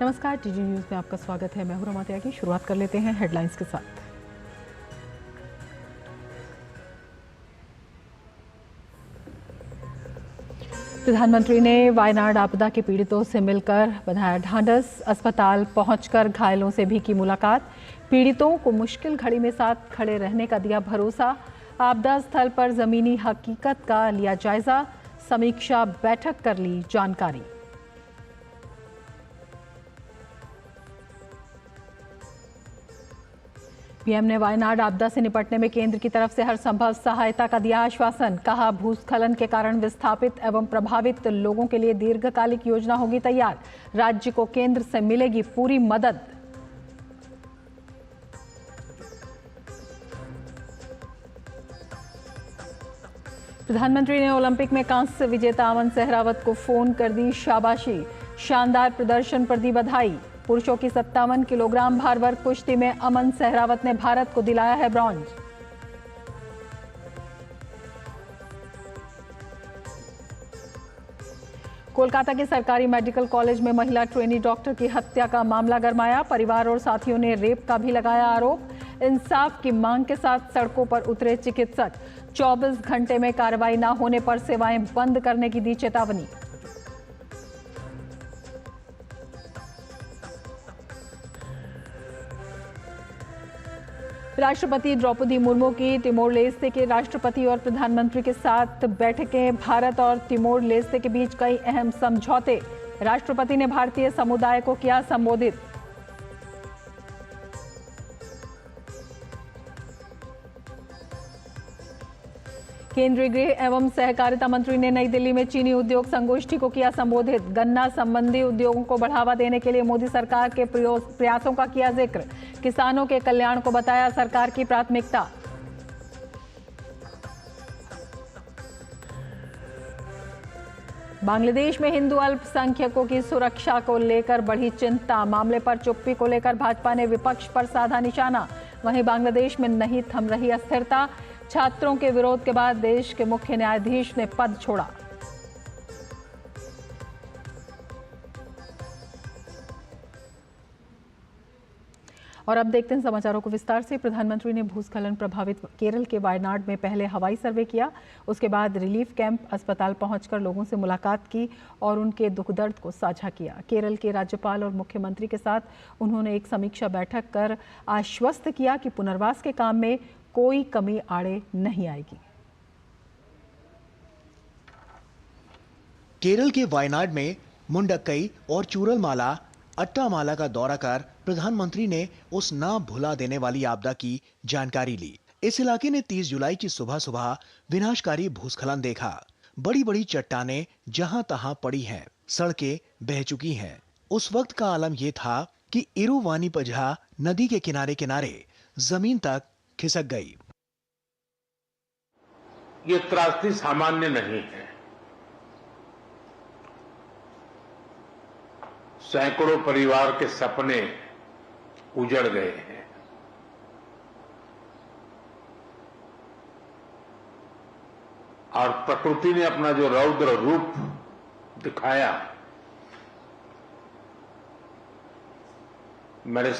नमस्कार, TG news में आपका स्वागत है। मैं हूं रमा त्यागी। शुरुआत कर लेते हैं हेडलाइंस के साथ। प्रधानमंत्री ने वायनाड आपदा के पीड़ितों से मिलकर बंधाया ढांढस। अस्पताल पहुंचकर घायलों से भी की मुलाकात। पीड़ितों को मुश्किल घड़ी में साथ खड़े रहने का दिया भरोसा। आपदा स्थल पर जमीनी हकीकत का लिया जायजा। समीक्षा बैठक कर ली जानकारी। पीएम ने वायनाड आपदा से निपटने में केंद्र की तरफ से हर संभव सहायता का दिया आश्वासन। कहा, भूस्खलन के कारण विस्थापित एवं प्रभावित लोगों के लिए दीर्घकालिक योजना होगी तैयार। राज्य को केंद्र से मिलेगी पूरी मदद। प्रधानमंत्री ने ओलंपिक में कांस्य विजेता अमन सहरावत को फोन कर दी शाबाशी। शानदार प्रदर्शन पर दी बधाई। पुरुषों की 57 किलोग्राम भार वर्ग कुश्ती में अमन सहरावत ने भारत को दिलाया है ब्रॉन्ज। कोलकाता के सरकारी मेडिकल कॉलेज में महिला ट्रेनी डॉक्टर की हत्या का मामला गरमाया। परिवार और साथियों ने रेप का भी लगाया आरोप। इंसाफ की मांग के साथ सड़कों पर उतरे चिकित्सक। 24 घंटे में कार्रवाई न होने पर सेवाएं बंद करने की दी चेतावनी। राष्ट्रपति द्रौपदी मुर्मू की तिमोर लेस्ते के राष्ट्रपति और प्रधानमंत्री के साथ बैठकें। भारत और तिमोर लेस्ते के बीच कई अहम समझौते। राष्ट्रपति ने भारतीय समुदाय को किया संबोधित। केंद्रीय गृह एवं सहकारिता मंत्री ने नई दिल्ली में चीनी उद्योग संगोष्ठी को किया संबोधित। गन्ना संबंधी उद्योगों को बढ़ावा देने के लिए मोदी सरकार के प्रयासों का किया जिक्र। किसानों के कल्याण को बताया सरकार की प्राथमिकता। बांग्लादेश में हिंदू अल्पसंख्यकों की सुरक्षा को लेकर बढ़ी चिंता। मामले पर चुप्पी को लेकर भाजपा ने विपक्ष पर साधा निशाना। वहीं बांग्लादेश में नहीं थम रही अस्थिरता। छात्रों के विरोध के बाद देश के मुख्य न्यायाधीश ने पद छोड़ा। और अब देखते हैं समाचारों को विस्तार से। प्रधानमंत्री ने भूस्खलन प्रभावित केरल के वायनाड में पहले हवाई सर्वे किया। उसके बाद रिलीफ कैंप अस्पताल पहुंचकर लोगों से मुलाकात की और उनके दुख दर्द को साझा किया। केरल के राज्यपाल और मुख्यमंत्री के साथ उन्होंने एक समीक्षा बैठक कर आश्वस्त किया कि पुनर्वास के काम में कोई कमी आड़े नहीं आएगी। केरल के वायनाड में मुंडक्कई और चूरलमाला अट्टामाला का दौरा कर प्रधानमंत्री ने उस ना भुला देने वाली आपदा की जानकारी ली। इस इलाके ने 30 जुलाई की सुबह सुबह विनाशकारी भूस्खलन देखा। बड़ी बड़ी चट्टानें जहां तहां पड़ी हैं, सड़कें बह चुकी हैं। उस वक्त का आलम यह था कि इरुवानीपझा नदी के किनारे किनारे जमीन तक खिसक गई। ये त्रासदी सामान्य नहीं है। सैकड़ों परिवार के सपने उजड़ गए हैं। और प्रकृति ने अपना जो रौद्र रूप दिखाया, मैंने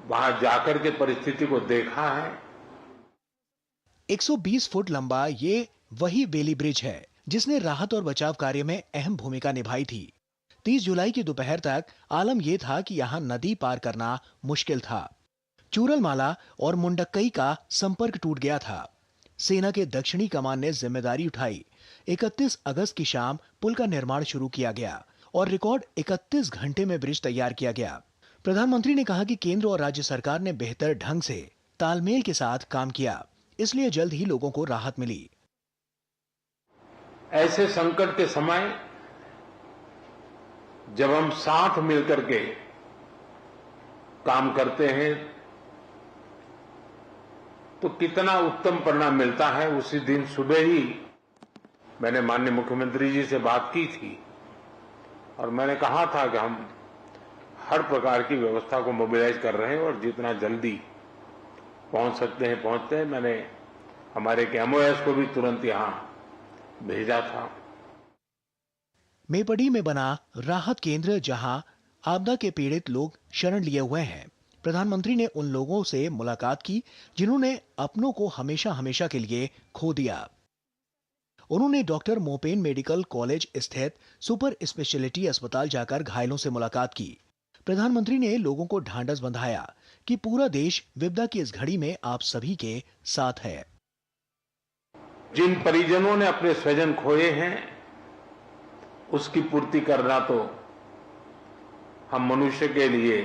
वहां जाकर के परिस्थिति को देखा है। 120 फुट लंबा ये वही बेली ब्रिज है जिसने राहत और बचाव कार्य में अहम भूमिका निभाई थी। 30 जुलाई की दोपहर तक आलम यह था कि यहां नदी पार करना मुश्किल था। चूरलमाला और मुंडक्कई का संपर्क टूट गया था। सेना के दक्षिणी कमान ने जिम्मेदारी उठाई। 31 अगस्त की शाम पुल का निर्माण शुरू किया गया और रिकॉर्ड 31 घंटे में ब्रिज तैयार किया गया। प्रधानमंत्री ने कहा कि केंद्र और राज्य सरकार ने बेहतर ढंग से तालमेल के साथ काम किया, इसलिए जल्द ही लोगों को राहत मिली। ऐसे संकट के समय जब हम साथ मिलकर के काम करते हैं तो कितना उत्तम परिणाम मिलता है। उसी दिन सुबह ही मैंने माननीय मुख्यमंत्री जी से बात की थी और मैंने कहा था कि हम हर प्रकार की व्यवस्था को मोबिलाइज कर रहे हैं और जितना जल्दी पहुंच सकते हैं पहुंचते हैं। मैंने हमारे MOS को भी तुरंत यहां भेजा था। मेपड़ी में बना राहत केंद्र, जहां आपदा के पीड़ित लोग शरण लिए हुए हैं। प्रधानमंत्री ने उन लोगों से मुलाकात की जिन्होंने अपनों को हमेशा हमेशा के लिए खो दिया। उन्होंने डॉक्टर मोपेन मेडिकल कॉलेज स्थित सुपर स्पेशलिटी अस्पताल जाकर घायलों से मुलाकात की। प्रधानमंत्री ने लोगों को ढांढस बंधाया कि पूरा देश विपदा की इस घड़ी में आप सभी के साथ है। जिन परिजनों ने अपने स्वजन खोए हैं, उसकी पूर्ति करना तो हम मनुष्य के लिए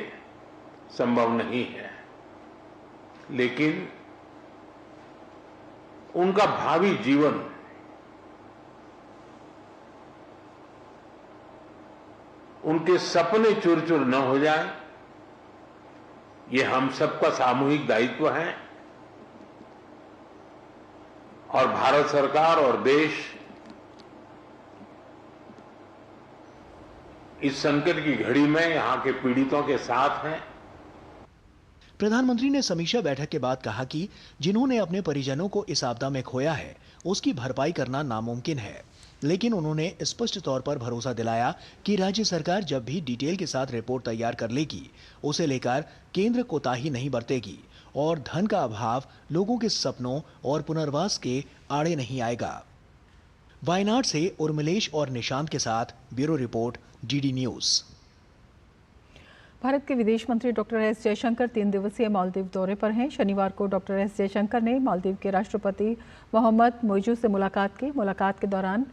संभव नहीं है, लेकिन उनका भावी जीवन उनके सपने चूर चूर न हो जाए, ये हम सबका सामूहिक दायित्व है। और भारत सरकार और देश इस संकट की घड़ी में यहां के पीड़ितों के साथ हैं। प्रधानमंत्री ने समीक्षा बैठक के बाद कहा कि जिन्होंने अपने परिजनों को इस आपदा में खोया है, उसकी भरपाई करना नामुमकिन है, लेकिन उन्होंने स्पष्ट तौर पर भरोसा दिलाया कि राज्य सरकार जब भी डिटेल के साथ रिपोर्ट तैयार कर लेगी, उसे लेकर केंद्र कोताही नहीं बरतेगी और धन का अभाव लोगों के सपनों और पुनर्वास के आड़े नहीं आएगा। वायनाड से उर्मिलेश और निशांत के साथ bureau report, DD news. Bharat के विदेश मंत्री डॉक्टर एस जयशंकर 3 दिवसीय मालदीव दौरे पर हैं। शनिवार को डॉक्टर एस जयशंकर ने मालदीव के राष्ट्रपति मोहम्मद मोइजू से मुलाकात की। मुलाकात के दौरान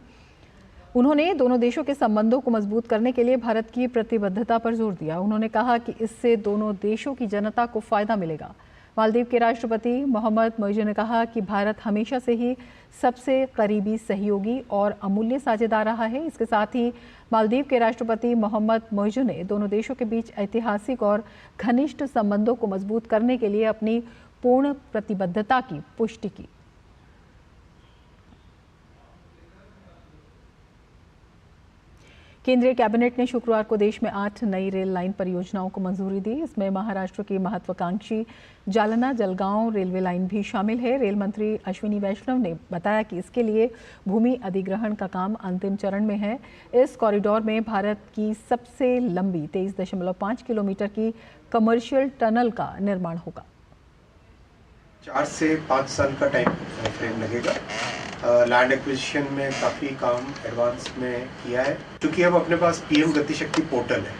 उन्होंने दोनों देशों के संबंधों को मजबूत करने के लिए भारत की प्रतिबद्धता पर जोर दिया। उन्होंने कहा कि इससे दोनों देशों की जनता को फायदा मिलेगा। मालदीव के राष्ट्रपति मोहम्मद मोइजू ने कहा कि भारत हमेशा से ही सबसे करीबी सहयोगी और अमूल्य साझेदार रहा है। इसके साथ ही मालदीव के राष्ट्रपति मोहम्मद मोइजू ने दोनों देशों के बीच ऐतिहासिक और घनिष्ठ संबंधों को मजबूत करने के लिए अपनी पूर्ण प्रतिबद्धता की पुष्टि की। केंद्रीय कैबिनेट ने शुक्रवार को देश में 8 नई रेल लाइन परियोजनाओं को मंजूरी दी। इसमें महाराष्ट्र की महत्वाकांक्षी जालना जलगांव रेलवे लाइन भी शामिल है। रेल मंत्री अश्विनी वैष्णव ने बताया कि इसके लिए भूमि अधिग्रहण का काम अंतिम चरण में है। इस कॉरिडोर में भारत की सबसे लंबी 23.5 किलोमीटर की कमर्शियल टनल का निर्माण होगा। 4 से 5 साल का टाइम फ्रेम लगेगा। लैंड एक्विजिशन में काफ़ी काम एडवांस में किया है, क्योंकि अब अपने पास पीएम गति शक्ति पोर्टल है,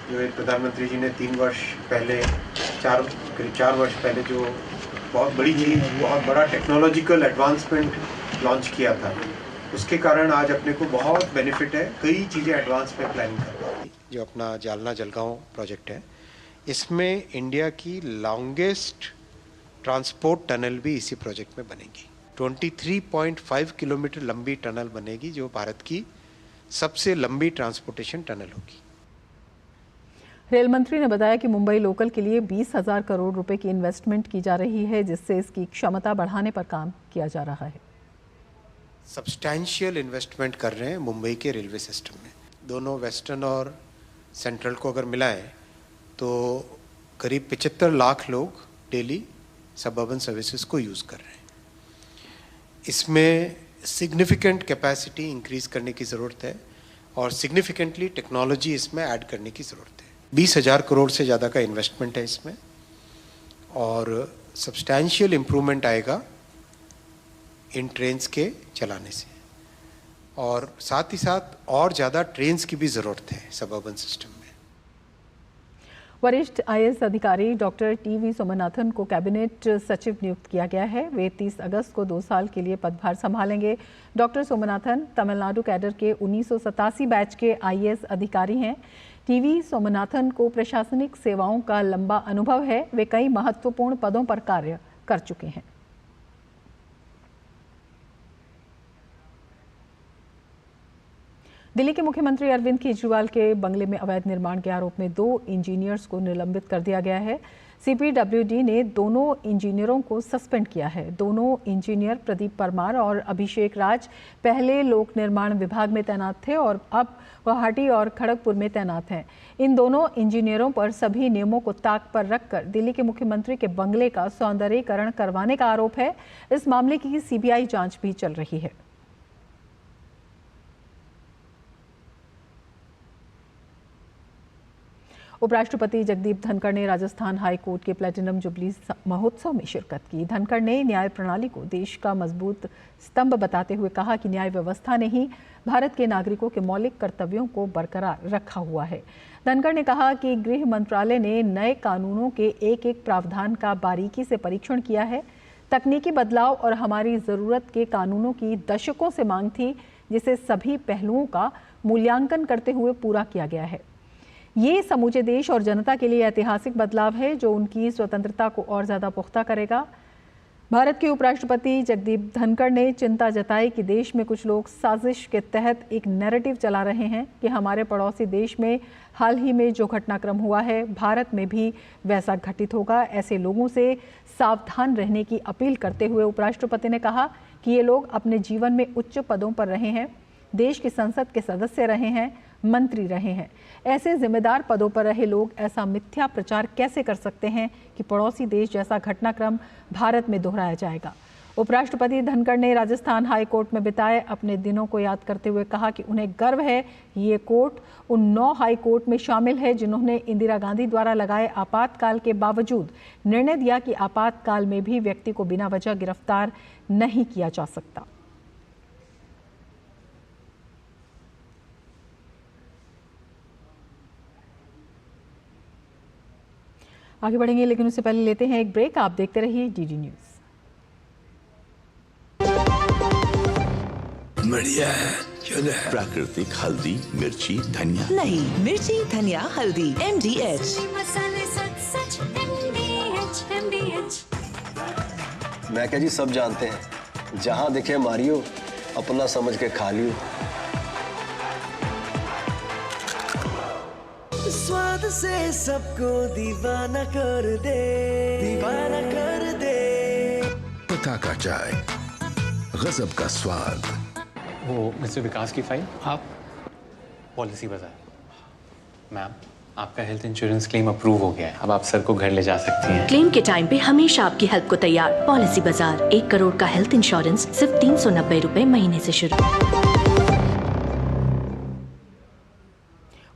जो प्रधानमंत्री जी ने 3 वर्ष पहले, करीब 4 वर्ष पहले जो बहुत बड़ी चीज़, बहुत बड़ा टेक्नोलॉजिकल एडवांसमेंट लॉन्च किया था। उसके कारण आज अपने को बहुत बेनिफिट है, कई चीज़ें एडवांस में प्लानिंग कर रही है। जो अपना जालना जलगांव प्रोजेक्ट है, इसमें इंडिया की लॉन्गेस्ट ट्रांसपोर्ट टनल भी इसी प्रोजेक्ट में बनेगी। 23.5 किलोमीटर लंबी टनल बनेगी, जो भारत की सबसे लंबी ट्रांसपोर्टेशन टनल होगी। रेल मंत्री ने बताया कि मुंबई लोकल के लिए 20,000 करोड़ रुपए की इन्वेस्टमेंट की जा रही है, जिससे इसकी क्षमता बढ़ाने पर काम किया जा रहा है। सब्सटैंशियल इन्वेस्टमेंट कर रहे हैं मुंबई के रेलवे सिस्टम में। दोनों वेस्टर्न और सेंट्रल को अगर मिलाएं तो करीब 75 लाख लोग डेली सबअर्बन सर्विसेज को यूज़ कर रहे हैं। इसमें सिग्निफिकेंट कैपेसिटी इंक्रीज करने की ज़रूरत है और सिग्निफिकेंटली टेक्नोलॉजी इसमें ऐड करने की ज़रूरत है। 20,000 करोड़ से ज़्यादा का इन्वेस्टमेंट है इसमें और सब्सटैंशियल इम्प्रूवमेंट आएगा इन ट्रेन्स के चलाने से, और साथ ही साथ और ज़्यादा ट्रेन्स की भी ज़रूरत है सबअर्बन सिस्टम में। वरिष्ठ आईएएस अधिकारी डॉक्टर टीवी सोमनाथन को कैबिनेट सचिव नियुक्त किया गया है। वे 30 अगस्त को 2 साल के लिए पदभार संभालेंगे। डॉक्टर सोमनाथन तमिलनाडु कैडर के 1987 बैच के आईएएस अधिकारी हैं। टीवी सोमनाथन को प्रशासनिक सेवाओं का लंबा अनुभव है। वे कई महत्वपूर्ण पदों पर कार्य कर चुके हैं। दिल्ली के मुख्यमंत्री अरविंद केजरीवाल के बंगले में अवैध निर्माण के आरोप में 2 इंजीनियर्स को निलंबित कर दिया गया है। सीपीडब्ल्यूडी ने दोनों इंजीनियरों को सस्पेंड किया है। दोनों इंजीनियर प्रदीप परमार और अभिषेक राज पहले लोक निर्माण विभाग में तैनात थे और अब गुवाहाटी और खड़गपुर में तैनात हैं। इन दोनों इंजीनियरों पर सभी नियमों को ताक पर रखकर दिल्ली के मुख्यमंत्री के बंगले का सौंदर्यीकरण करवाने का आरोप है। इस मामले की सीबीआई जांच भी चल रही है। उपराष्ट्रपति जगदीप धनखड़ ने राजस्थान हाई कोर्ट के प्लैटिनम जुबली महोत्सव में शिरकत की। धनखड़ ने न्याय प्रणाली को देश का मजबूत स्तंभ बताते हुए कहा कि न्याय व्यवस्था ने ही भारत के नागरिकों के मौलिक कर्तव्यों को बरकरार रखा हुआ है। धनखड़ ने कहा कि गृह मंत्रालय ने नए कानूनों के एक एक प्रावधान का बारीकी से परीक्षण किया है। तकनीकी बदलाव और हमारी ज़रूरत के कानूनों की दशकों से मांग थी, जिसे सभी पहलुओं का मूल्यांकन करते हुए पूरा किया गया है। ये समूचे देश और जनता के लिए ऐतिहासिक बदलाव है जो उनकी स्वतंत्रता को और ज़्यादा पुख्ता करेगा। भारत के उपराष्ट्रपति जगदीप धनखड़ ने चिंता जताई कि देश में कुछ लोग साजिश के तहत एक नैरेटिव चला रहे हैं कि हमारे पड़ोसी देश में हाल ही में जो घटनाक्रम हुआ है, भारत में भी वैसा घटित होगा। ऐसे लोगों से सावधान रहने की अपील करते हुए उपराष्ट्रपति ने कहा कि ये लोग अपने जीवन में उच्च पदों पर रहे हैं, देश की संसद के सदस्य रहे हैं, मंत्री रहे हैं। ऐसे जिम्मेदार पदों पर रहे लोग ऐसा मिथ्या प्रचार कैसे कर सकते हैं कि पड़ोसी देश जैसा घटनाक्रम भारत में दोहराया जाएगा। उपराष्ट्रपति धनखड़ ने राजस्थान हाई कोर्ट में बिताए अपने दिनों को याद करते हुए कहा कि उन्हें गर्व है ये कोर्ट उन 9 हाई कोर्ट में शामिल है जिन्होंने इंदिरा गांधी द्वारा लगाए आपातकाल के बावजूद निर्णय दिया कि आपातकाल में भी व्यक्ति को बिना वजह गिरफ्तार नहीं किया जा सकता। आगे बढ़ेंगे, लेकिन उससे पहले लेते हैं एक ब्रेक। आप देखते रहिए डीडी न्यूज। बढ़िया है, प्राकृतिक हल्दी, मिर्ची, धनिया। नहीं, मिर्ची, धनिया, हल्दी, MDH। मैं क्या जी, सब जानते हैं, जहाँ दिखे मारियो, अपना समझ के खा लियो। स्वाद से सबको दीवाना कर दे, दीवाना कर दे। पता का चाय, गजब का स्वाद। वो मिस्टर विकास की फाइल आप पॉलिसी बाजार। मैम, आपका हेल्थ इंश्योरेंस क्लेम अप्रूव हो गया है, अब आप सर को घर ले जा सकती हैं। क्लेम के टाइम पे हमेशा आपकी हेल्प को तैयार। पॉलिसी बाजार, 1 करोड़ का हेल्थ इंश्योरेंस सिर्फ 390 रुपए महीने से शुरू।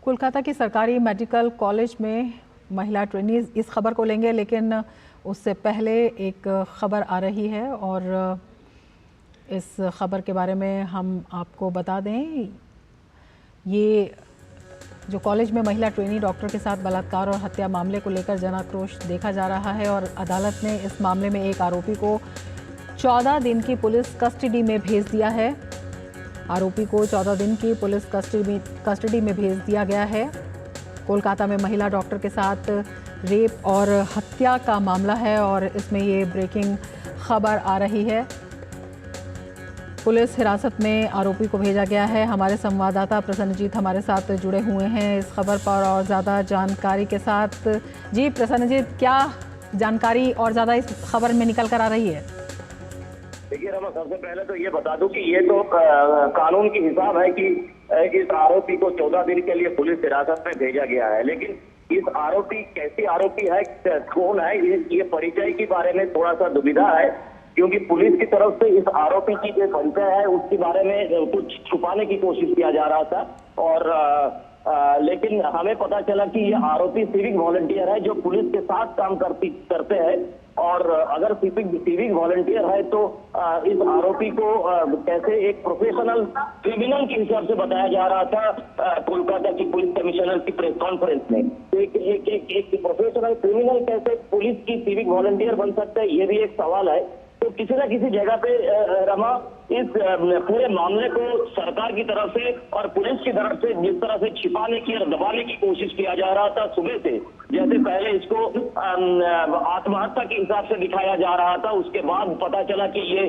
कोलकाता की सरकारी मेडिकल कॉलेज में महिला ट्रेनीज, इस खबर को लेंगे, लेकिन उससे पहले एक खबर आ रही है और इस खबर के बारे में हम आपको बता दें। ये जो कॉलेज में महिला ट्रेनी डॉक्टर के साथ बलात्कार और हत्या मामले को लेकर जनाक्रोश देखा जा रहा है और अदालत ने इस मामले में एक आरोपी को 14 दिन की पुलिस कस्टडी में भेज दिया है। आरोपी को 14 दिन की पुलिस कस्टडी में भेज दिया गया है। कोलकाता में महिला डॉक्टर के साथ रेप और हत्या का मामला है और इसमें ये ब्रेकिंग खबर आ रही है। पुलिस हिरासत में आरोपी को भेजा गया है। हमारे संवाददाता प्रसन्नजीत हमारे साथ जुड़े हुए हैं इस खबर पर और ज़्यादा जानकारी के साथ। जी प्रसन्नजीत, क्या जानकारी और ज़्यादा इस खबर में निकल कर आ रही है? देखिए रमा, सबसे पहले तो ये बता दूं कि ये तो कानून की हिसाब है कि इस आरोपी को 14 दिन के लिए पुलिस हिरासत में भेजा गया है, लेकिन इस आरोपी कैसी आरोपी है, कौन है, ये परिचय के बारे में थोड़ा सा दुविधा है, क्योंकि पुलिस की तरफ से इस आरोपी की जो परिचय है उसके बारे में कुछ छुपाने की कोशिश किया जा रहा था और लेकिन हमें पता चला कि ये आरोपी सिविक वॉलंटियर है जो पुलिस के साथ काम करते हैं और अगर सिविक वॉलंटियर है तो इस आरोपी को कैसे एक प्रोफेशनल क्रिमिनल के हिसाब से बताया जा रहा था कोलकाता की पुलिस कमिश्नर की प्रेस कॉन्फ्रेंस में। एक प्रोफेशनल क्रिमिनल कैसे पुलिस की सिविक वॉलंटियर बन सकता है, ये भी एक सवाल है। तो किसी न किसी जगह पे रमा इस पूरे मामले को सरकार की तरफ से और पुलिस की तरफ से जिस तरह से छिपाने की और दबाने की कोशिश किया जा रहा था सुबह से, जैसे पहले इसको आत्महत्या के हिसाब से दिखाया जा रहा था, उसके बाद पता चला कि ये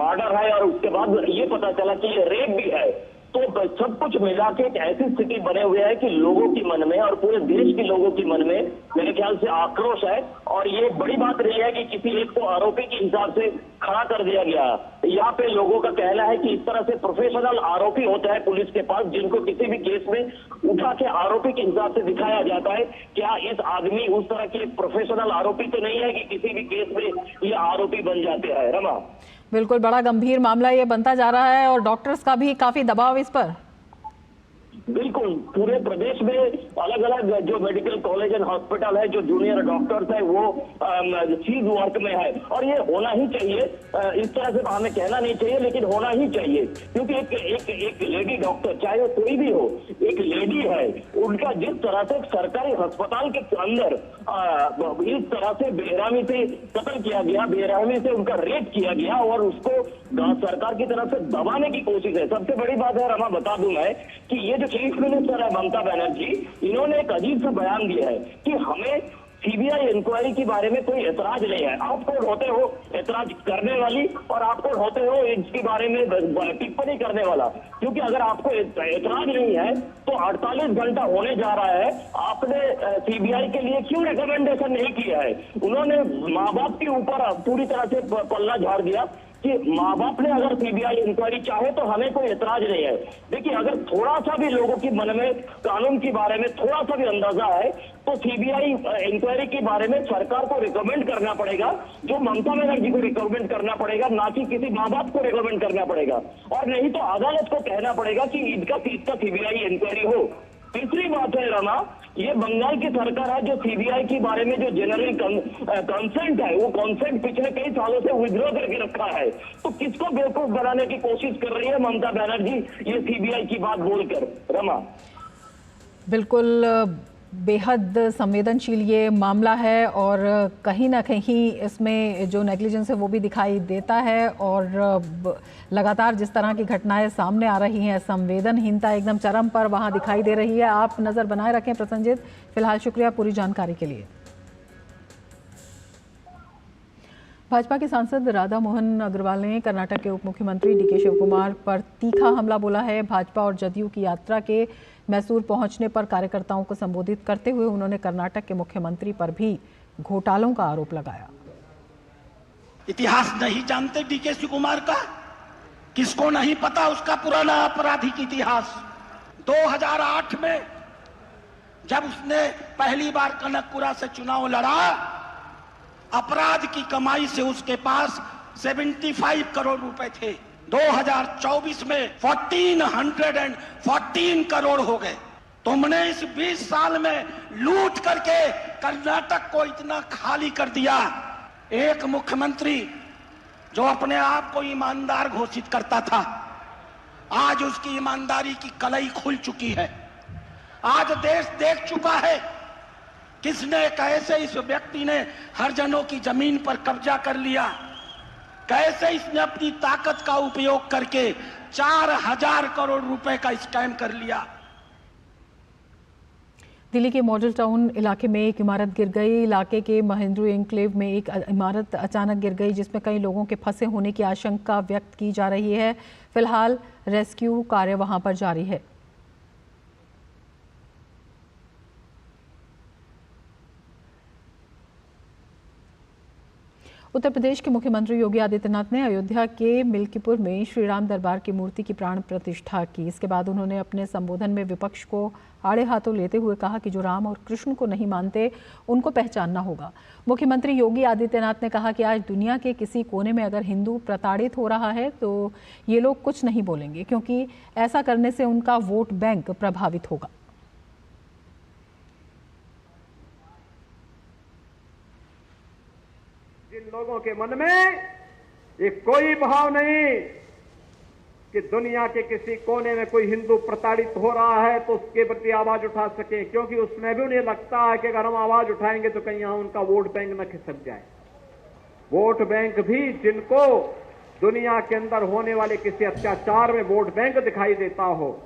मर्डर है और उसके बाद ये पता चला कि ये रेप भी है, तो सब कुछ मिला के एक ऐसी स्थिति बने हुए है कि लोगों के मन में और पूरे देश के लोगों के मन में मेरे ख्याल से आक्रोश है। और ये बड़ी बात नहीं है कि किसी एक को आरोपी के हिसाब से खड़ा कर दिया गया। यहाँ पे लोगों का कहना है कि इस तरह से प्रोफेशनल आरोपी होता है पुलिस के पास, जिनको किसी भी केस में उठा के आरोपी के हिसाब से दिखाया जाता है। क्या इस आदमी उस तरह के प्रोफेशनल आरोपी तो नहीं है कि किसी भी केस में ये आरोपी बन जाते हैं? रमा, बिल्कुल, बड़ा गंभीर मामला ये बनता जा रहा है और डॉक्टर्स का भी काफी दबाव इस पर। बिल्कुल, पूरे प्रदेश में अलग अलग जो मेडिकल कॉलेज एंड हॉस्पिटल है, जो जूनियर डॉक्टर्स है, वो फील्ड वर्क में है और ये होना ही चाहिए। इस तरह से हमें कहना नहीं चाहिए, लेकिन होना ही चाहिए, क्योंकि एक लेडी डॉक्टर, चाहे वो कोई भी हो, एक लेडी है, उनका जिस तरह से सरकारी अस्पताल के अंदर इस तरह से बेरहमी से कत्ल किया गया, बेरहमी से उनका रेप किया गया और उसको सरकार की तरफ से दबाने की कोशिश है। सबसे बड़ी बात है रमा, बता दूं मैं कि ये जो चीफ मिनिस्टर है ममता बनर्जी, इन्होंने एक अजीब सा बयान दिया है कि हमें सीबीआई इंक्वायरी के बारे में कोई ऐतराज नहीं है। आप कौन होते हो ऐतराज करने वाली, और आप कौन होते हो इसके बारे में टिप्पणी करने वाला? क्योंकि अगर आपको ऐतराज नहीं है तो 48 घंटा होने जा रहा है, आपने सीबीआई के लिए क्यों रिकमेंडेशन नहीं किया है? उन्होंने माँ बाप के ऊपर पूरी तरह से पल्ला झाड़ दिया कि माँ बाप ने अगर सीबीआई इंक्वायरी चाहे तो हमें कोई ऐतराज नहीं है। देखिए, अगर थोड़ा सा भी लोगों के मन में कानून के बारे में थोड़ा सा भी अंदाजा है तो सीबीआई इंक्वायरी के बारे में सरकार को रिकमेंड करना पड़ेगा, जो ममता बनर्जी को रिकमेंड करना पड़ेगा, ना कि किसी माँ बाप को रिकमेंड करना पड़ेगा, और नहीं तो अदालत को कहना पड़ेगा कि इसका सीबीआई इंक्वायरी हो। तीसरी बात है रमा, ये बंगाल की सरकार है जो सीबीआई के बारे में जो जनरल कंसेंट है, वो कंसेंट पिछले कई सालों से विड्रॉ करके रखा है। तो किसको बेवकूफ बनाने की कोशिश कर रही है ममता बनर्जी ये सीबीआई की बात बोलकर? रमा, बिल्कुल बेहद संवेदनशील ये मामला है और कहीं ना कहीं इसमें जो नेग्लिजेंस है वो भी दिखाई देता है, और लगातार जिस तरह की घटनाएं सामने आ रही हैं, संवेदनहीनता एकदम चरम पर वहां दिखाई दे रही है। आप नज़र बनाए रखें प्रसन्नजीत। फिलहाल शुक्रिया पूरी जानकारी के लिए। भाजपा के सांसद राधा मोहन अग्रवाल ने कर्नाटक के उप मुख्यमंत्री डीके शिवकुमार पर तीखा हमला बोला है। भाजपा और जदयू की यात्रा के मैसूर पहुंचने पर कार्यकर्ताओं को संबोधित करते हुए उन्होंने कर्नाटक के मुख्यमंत्री पर भी घोटालों का आरोप लगाया। इतिहास नहीं जानते डीके शिवकुमार का? किसको नहीं पता उसका पुराना आपराधिक इतिहास? 2008 में जब उसने पहली बार कनकपुरा से चुनाव लड़ा, अपराध की कमाई से उसके पास 75 करोड़ रुपए थे। 2024 में 1414 करोड़ हो गए। तुमने इस 20 साल में लूट करके कर्नाटक को इतना खाली कर दिया। एक मुख्यमंत्री जो अपने आप को ईमानदार घोषित करता था, आज उसकी ईमानदारी की कलई खुल चुकी है। आज देश देख चुका है किसने, कैसे इस व्यक्ति ने हरिजनों की जमीन पर कब्जा कर लिया, कैसे इसने अपनी ताकत का उपयोग करके 4000 करोड़ रुपए का स्कैम कर लिया। दिल्ली के मॉडल टाउन इलाके में एक इमारत गिर गई। इलाके के महेंद्रू एन्क्लेव में एक इमारत अचानक गिर गई जिसमें कई लोगों के फंसे होने की आशंका व्यक्त की जा रही है। फिलहाल रेस्क्यू कार्य वहां पर जारी है। उत्तर प्रदेश के मुख्यमंत्री योगी आदित्यनाथ ने अयोध्या के मिल्कीपुर में श्री राम दरबार की मूर्ति की प्राण प्रतिष्ठा की। इसके बाद उन्होंने अपने संबोधन में विपक्ष को आड़े हाथों लेते हुए कहा कि जो राम और कृष्ण को नहीं मानते उनको पहचानना होगा। मुख्यमंत्री योगी आदित्यनाथ ने कहा कि आज दुनिया के किसी कोने में अगर हिंदू प्रताड़ित हो रहा है तो ये लोग कुछ नहीं बोलेंगे, क्योंकि ऐसा करने से उनका वोट बैंक प्रभावित होगा। जिन लोगों के मन में ये कोई भाव नहीं कि दुनिया के किसी कोने में कोई हिंदू प्रताड़ित हो रहा है तो उसके प्रति आवाज उठा सके, क्योंकि उसमें भी उन्हें लगता है कि अगर हम आवाज उठाएंगे तो कहीं यहां उनका वोट बैंक न खिसक जाए। वोट बैंक भी जिनको दुनिया के अंदर होने वाले किसी अत्याचार में वोट बैंक दिखाई देता हो,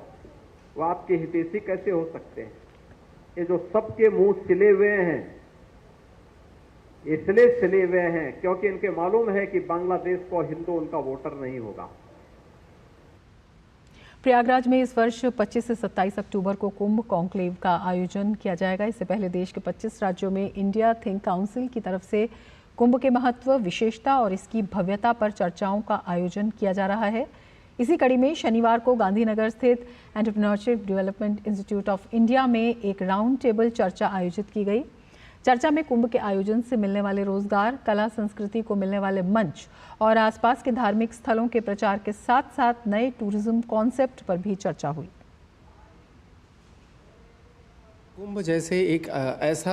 वो आपकी हितैषी कैसे हो सकते हैं? ये जो सबके मुंह सिले हुए हैं, इसलिए सिले हुए हैं क्योंकि इनके मालूम है कि बांग्लादेश को हिंदू उनका वोटर नहीं होगा। प्रयागराज में इस वर्ष 25 से 27 अक्टूबर को कुंभ कॉन्क्लेव का आयोजन किया जाएगा। इससे पहले देश के 25 राज्यों में इंडिया थिंक काउंसिल की तरफ से कुंभ के महत्व, विशेषता और इसकी भव्यता पर चर्चाओं का आयोजन किया जा रहा है। इसी कड़ी में शनिवार को गांधीनगर स्थित entrepreneurship development institute of India में एक राउंड टेबल चर्चा आयोजित की गई। चर्चा में कुंभ के आयोजन से मिलने वाले रोजगार, कला संस्कृति को मिलने वाले मंच और आसपास के धार्मिक स्थलों के प्रचार के साथ साथ नए टूरिज्म कॉन्सेप्ट पर भी चर्चा हुई। कुंभ जैसे एक ऐसा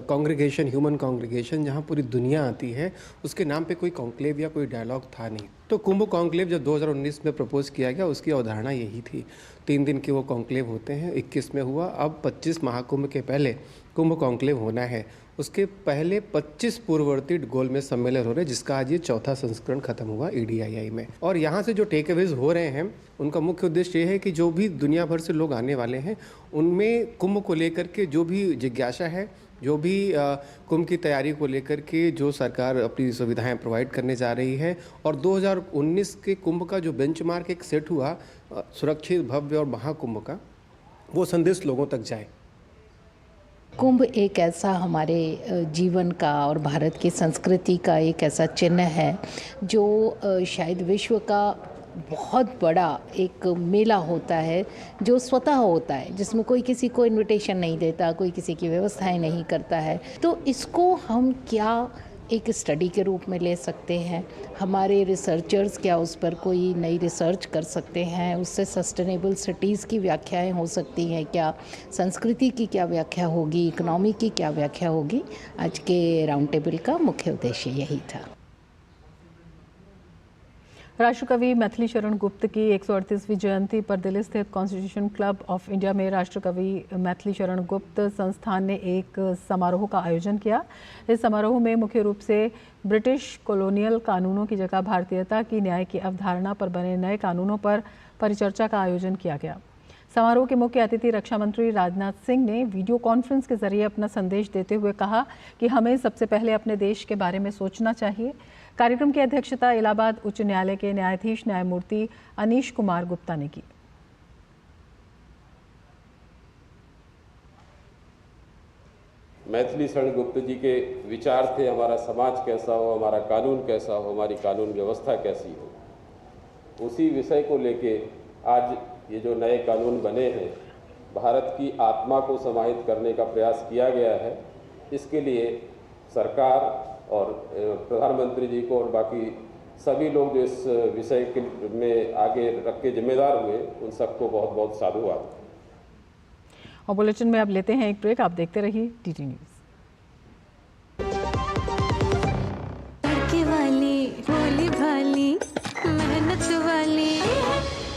कॉन्ग्रीगेशन, ह्यूमन कॉन्ग्रीगेशन जहाँ पूरी दुनिया आती है, उसके नाम पे कोई कॉन्क्लेव या कोई डायलॉग था नहीं। तो कुंभ कॉन्क्लेव जब 2019 में प्रपोज किया गया, उसकी अवधारणा यही थी। 3 दिन के वो कॉन्क्लेव होते हैं, 21 में हुआ, अब 25 महाकुंभ के पहले कुंभ कॉन्क्लेव होना है। उसके पहले 25 पूर्ववर्ती गोलमेज सम्मेलन हो रहे हैं, जिसका आज ये 4था संस्करण खत्म हुआ EDII में। और यहाँ से जो टेक अवेज हो रहे हैं, उनका मुख्य उद्देश्य ये है कि जो भी दुनिया भर से लोग आने वाले हैं, उनमें कुंभ को लेकर के जो भी जिज्ञासा है, जो भी कुंभ की तैयारी को लेकर के जो सरकार अपनी सुविधाएं प्रोवाइड करने जा रही है, और 2019 के कुंभ का जो बेंचमार्क एक सेट हुआ सुरक्षित, भव्य और महाकुंभ का, वो संदेश लोगों तक जाए। कुंभ एक ऐसा हमारे जीवन का और भारत की संस्कृति का एक ऐसा चिन्ह है जो शायद विश्व का बहुत बड़ा एक मेला होता है, जो स्वतः होता है, जिसमें कोई किसी को इनविटेशन नहीं देता, कोई किसी की व्यवस्थाएं नहीं करता है। तो इसको हम क्या एक स्टडी के रूप में ले सकते हैं, हमारे रिसर्चर्स क्या उस पर कोई नई रिसर्च कर सकते हैं, उससे सस्टेनेबल सिटीज़ की व्याख्याएं हो सकती हैं क्या, संस्कृति की क्या व्याख्या होगी, इकोनॉमी की क्या व्याख्या होगी। आज के राउंड टेबल का मुख्य उद्देश्य यही था। राष्ट्रकवि मैथिली शरण गुप्त की 138वीं जयंती पर दिल्ली स्थित कॉन्स्टिट्यूशन क्लब ऑफ इंडिया में राष्ट्रकवि मैथिली शरण गुप्त संस्थान ने एक समारोह का आयोजन किया। इस समारोह में मुख्य रूप से ब्रिटिश कॉलोनियल कानूनों की जगह भारतीयता की न्याय की अवधारणा पर बने नए कानूनों पर परिचर्चा का आयोजन किया गया। समारोह के मुख्य अतिथि रक्षा मंत्री राजनाथ सिंह ने वीडियो कॉन्फ्रेंस के जरिए अपना संदेश देते हुए कहा कि हमें सबसे पहले अपने देश के बारे में सोचना चाहिए। कार्यक्रम की अध्यक्षता इलाहाबाद उच्च न्यायालय के न्यायाधीश न्यायमूर्ति अनीश कुमार गुप्ता ने की। मैथिली शरण गुप्त जी के विचार थे, हमारा समाज कैसा हो, हमारा कानून कैसा हो, हमारी कानून व्यवस्था कैसी हो। उसी विषय को लेके आज ये जो नए कानून बने हैं, भारत की आत्मा को समाहित करने का प्रयास किया गया है। इसके लिए सरकार और प्रधानमंत्री जी को और बाकी सभी लोग जो इस विषय के में आगे रख के जिम्मेदार हुए, उन सबको बहुत बहुत साधुवाद। और बुलेटिन में अब लेते हैं एक ब्रेक, आप देखते रहिए DT न्यूज़। वाली भोली भाली मेहनत वाली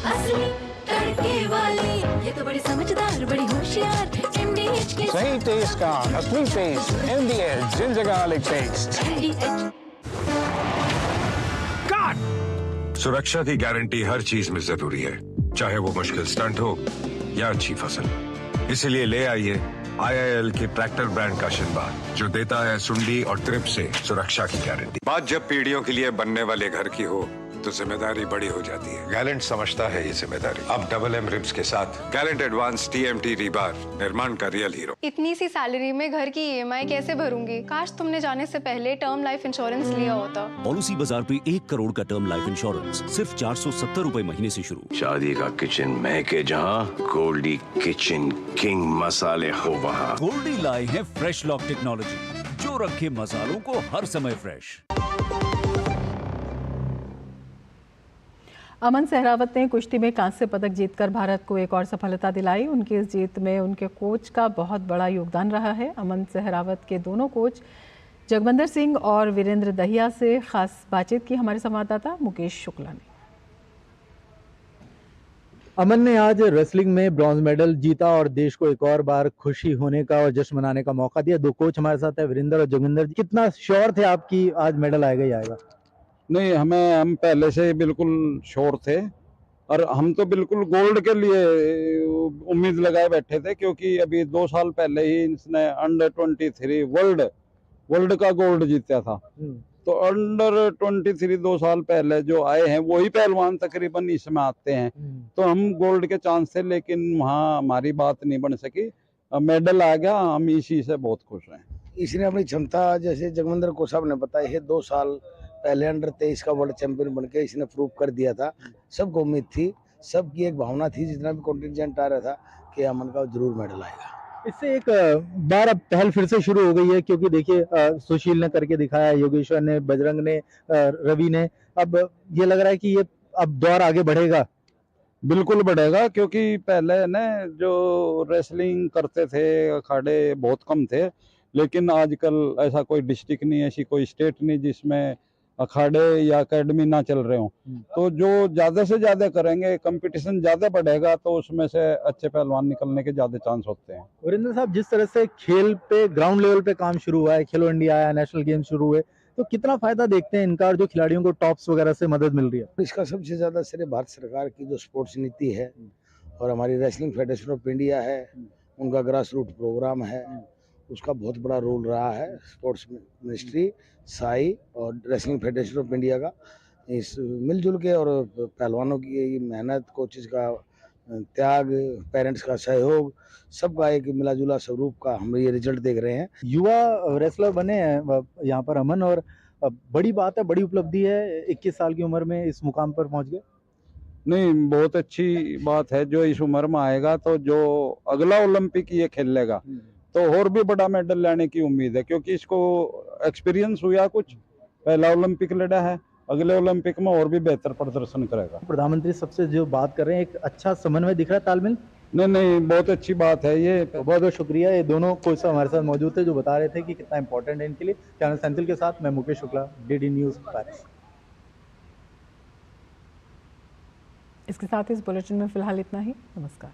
असली तड़के वाली, ये तो बड़ी समझदार, बड़ी होशियार। MDH के सही टेस्ट का असली test, MDH ginger garlic paste. सुरक्षा की गारंटी हर चीज में जरूरी है, चाहे वो मुश्किल स्टंट हो या अच्छी फसल। इसीलिए ले आइए IIL के ट्रैक्टर ब्रांड का शिनबार, जो देता है सुंडी और ट्रिप से सुरक्षा की गारंटी। बात जब पीढ़ियों के लिए बनने वाले घर की हो तो जिम्मेदारी बड़ी हो जाती है। गैलेंट समझता है ये जिम्मेदारी। अब डबल M रिब्स के साथ गैलेंट एडवांस TMT रीबार, निर्माण का रियल हीरो। इतनी सी सैलरी में घर की EMI कैसे भरूंगी? काश तुमने जाने से पहले टर्म लाइफ इंश्योरेंस लिया होता। पॉलिसी बाजार पे 1 करोड़ का टर्म लाइफ इंश्योरेंस सिर्फ 470 रुपए महीने से शुरू। शादी का किचन महके जहाँ, गोल्डी किचन किंग मसाले हो वहाँ। गोल्डी लाए है फ्रेश लॉक टेक्नोलॉजी, जो रखे मसालों को हर समय फ्रेश। अमन सहरावत ने कुश्ती में कांस्य पदक जीतकर भारत को एक और सफलता दिलाई। उनकी इस जीत में उनके कोच का बहुत बड़ा योगदान रहा है। अमन सहरावत के दोनों कोच जगमंदर सिंह और वीरेंद्र दहिया से खास बातचीत की हमारे संवाददाता मुकेश शुक्ला ने। अमन ने आज रेसलिंग में ब्रॉन्ज मेडल जीता और देश को एक और बार खुशी होने का और जश्न मनाने का मौका दिया। दो कोच हमारे साथ है, वीरेंद्र और जगमंदर जी। कितना श्योर थे आप कि आज मेडल आएगा ही आएगा? नहीं, हम पहले से बिल्कुल श्योर थे और हम तो बिल्कुल गोल्ड के लिए उम्मीद लगाए बैठे थे, क्योंकि अभी 2 साल पहले ही इसने अंडर 23 वर्ल्ड का गोल्ड जीता था। तो अंडर 23 2 साल पहले जो आए हैं वही पहलवान तकरीबन इसमें आते हैं। तो हम गोल्ड के चांस थे, लेकिन वहाँ हमारी बात नहीं बन सकी। मेडल आ गया, हम इसी से बहुत खुश हैं। इसने अपनी क्षमता, जैसे जगमंदर को साहब ने बताया है, 2 साल पहले अंडर 23 का वर्ल्ड चैंपियन बनके इसने प्रूव कर दिया था। सबको उम्मीद थी, सबकी एक भावना थी, जितना भी कॉन्टिजेंट आ रहा था कि अमन का जरूर मेडल आएगा। इससे एक बार अब पहल फिर से शुरू हो गई है, क्योंकि देखिए सुशील ने करके दिखाया, योगेश्वर ने, बजरंग ने, रवि ने। अब ये लग रहा है कि ये अब दौर आगे बढ़ेगा। बिल्कुल बढ़ेगा, क्योंकि पहले ना जो रेसलिंग करते थे अखाड़े बहुत कम थे, लेकिन आजकल ऐसा कोई डिस्ट्रिक्ट नहीं, ऐसी कोई स्टेट नहीं जिसमें अखाड़े या एकेडमी ना चल रहे हों। तो जो ज़्यादा से ज़्यादा करेंगे, कंपटीशन ज़्यादा बढ़ेगा, तो उसमें से अच्छे पहलवान निकलने के ज़्यादा चांस होते हैं। वीरेंद्र साहब, जिस तरह से खेल पे ग्राउंड लेवल पे काम शुरू हुआ है, खेलो इंडिया आया, नेशनल गेम शुरू हुए, तो कितना फायदा देखते हैं इनका और जो खिलाड़ियों को टॉप्स वगैरह से मदद मिल रही है? इसका सबसे ज्यादा श्रेय भारत सरकार की जो स्पोर्ट्स नीति है और हमारी रेसलिंग फेडरेशन ऑफ इंडिया है, उनका ग्रास रूट प्रोग्राम है, उसका बहुत बड़ा रोल रहा है। स्पोर्ट्स मिनिस्ट्री, साई और रेसलिंग फेडरेशन ऑफ इंडिया का इस मिलजुल के और पहलवानों की मेहनत, कोचेज का त्याग, पेरेंट्स का सहयोग, सबका एक मिला जुला स्वरूप का हम ये रिजल्ट देख रहे हैं। युवा रेसलर बने हैं यहाँ पर अमन, और बड़ी बात है, बड़ी उपलब्धि है, 21 साल की उम्र में इस मुकाम पर पहुंच गए। नहीं, बहुत अच्छी बात है। जो इस उम्र में आएगा तो जो अगला ओलंपिक ये खेल लेगा तो और भी बड़ा मेडल लेने की उम्मीद है, क्योंकि इसको एक्सपीरियंस हुआ, कुछ पहला ओलंपिक लड़ा है, अगले ओलंपिक में और भी बेहतर प्रदर्शन करेगा। प्रधानमंत्री सबसे जो बात कर रहे हैं, एक अच्छा समन्वय दिख रहा है, तालमेल। नहीं, बहुत अच्छी बात है ये। बहुत बहुत शुक्रिया। ये दोनों कोच हमारे साथ मौजूद थे जो बता रहे थे कि कितना इंपॉर्टेंट है इनके लिए। चैनल सेंथिल के साथ मैं Mukesh Shukla, DD news Paris. इसके साथ इस बुलेटिन में फिलहाल इतना ही। नमस्कार।